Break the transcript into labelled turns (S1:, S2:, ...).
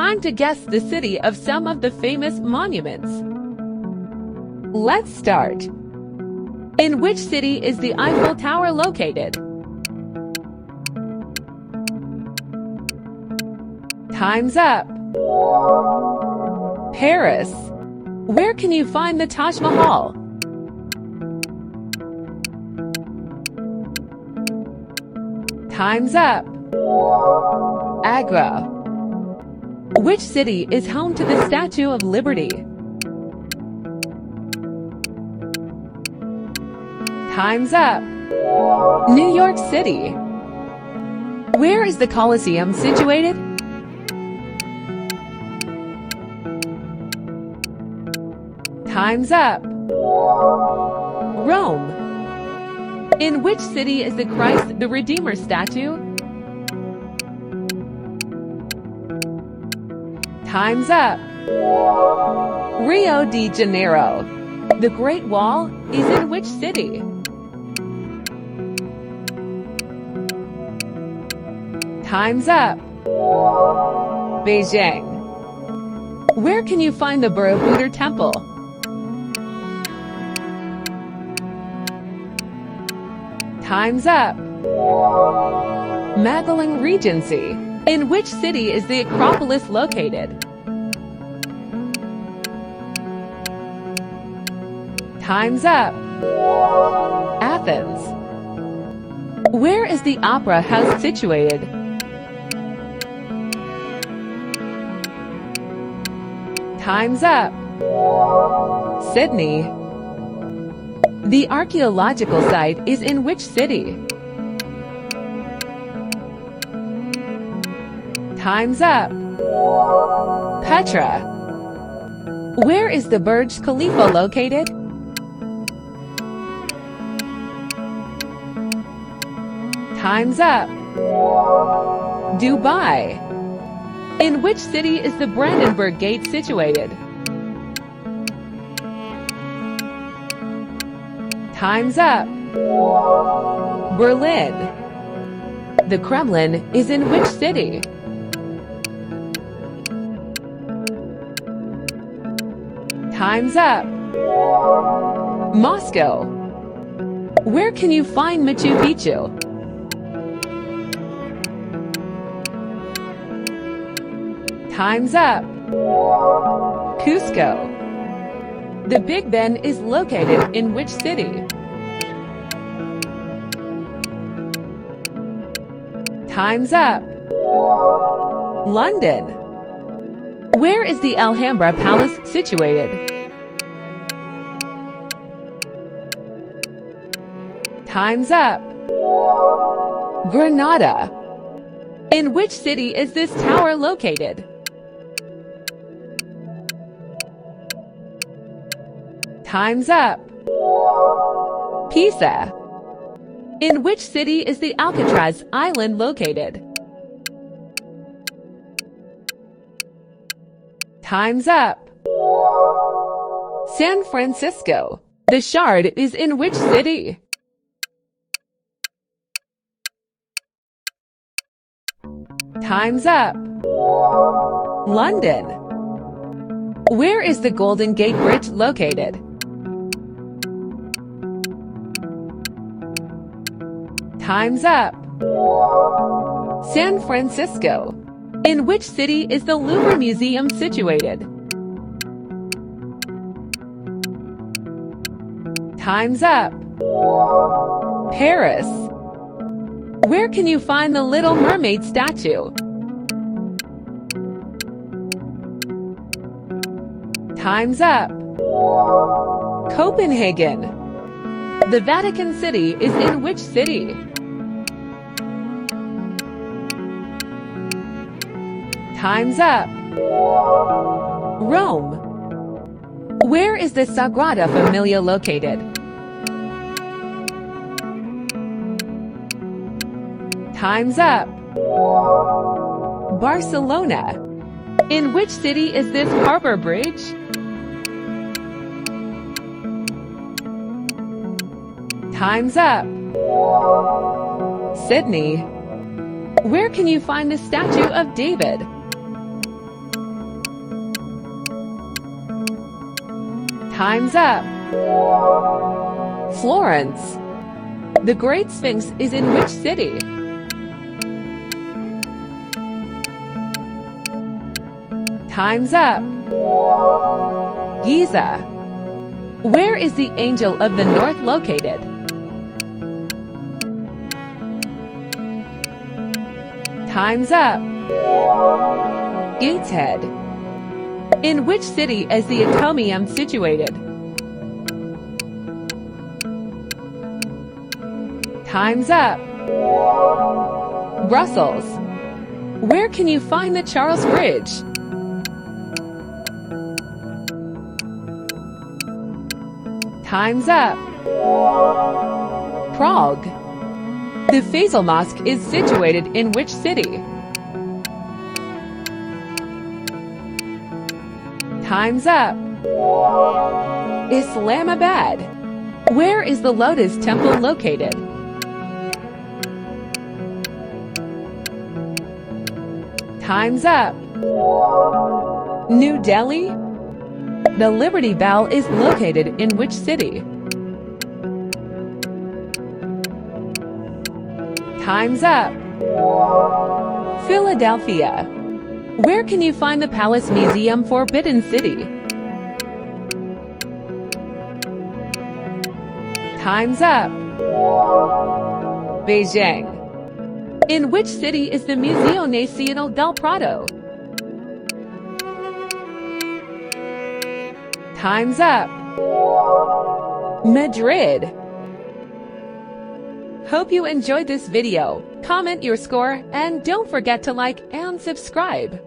S1: time to guess the city of some of the famous monuments. Let's start. In which city is the Eiffel Tower located? Time's up. Paris. Where can you find the Taj Mahal? Time's up. Agra. Which city is home to the Statue of Liberty? Time's up. New York City. Where is the Colosseum situated? Time's up. Rome. In which city is the Christ the Redeemer statue? Time's up. Rio de Janeiro. The Great Wall is in which city? Time's up. Beijing. Where can you find the Borobudur Temple? Time's up. Magalang Regency. In which city is the Acropolis located? Time's up. Athens. Where is the Opera House situated? Time's up. Sydney. The archaeological site is in which city? Time's up. Petra. Where is the Burj Khalifa located? Time's up. Dubai. In which city is the Brandenburg Gate situated? Time's up. Berlin. The Kremlin is in which city? Time's up. Moscow. Where can you find Machu Picchu? Time's up. Cusco. The Big Ben is located in which city? Time's up. London. Where is the Alhambra Palace situated? Time's up. Granada. In which city is this tower located? Time's up. Pisa. In which city is the Alcatraz Island located? Time's up. San Francisco. The Shard is in which city? Time's up. London. Where is the Golden Gate Bridge located? Time's up. San Francisco. In which city is the Louvre Museum situated? Time's up. Paris. Where can you find the Little Mermaid statue? Time's up. Copenhagen. The Vatican City is in which city? Time's up. Rome. Where is the Sagrada Familia located? Time's up. Barcelona. In which city is this harbor bridge? Time's up. Sydney. Where can you find the statue of David? Time's up. Florence. The Great Sphinx is in which city? Time's up. Giza. Where is the Angel of the North located? Time's up. Gateshead. In which city is the Atomium situated? Time's up. Brussels. Where can you find the Charles Bridge? Time's up. Prague. The Faisal Mosque is situated in which city? Time's up. Islamabad. Where is the Lotus Temple located? Time's up. New Delhi. The Liberty Bell is located in which city? Time's up. Philadelphia. Where can you find the Palace Museum Forbidden City? Time's up. Beijing. In which city is the Museo Nacional del Prado? Time's up. Madrid. Hope you enjoyed this video. Comment your score and don't forget to like and subscribe.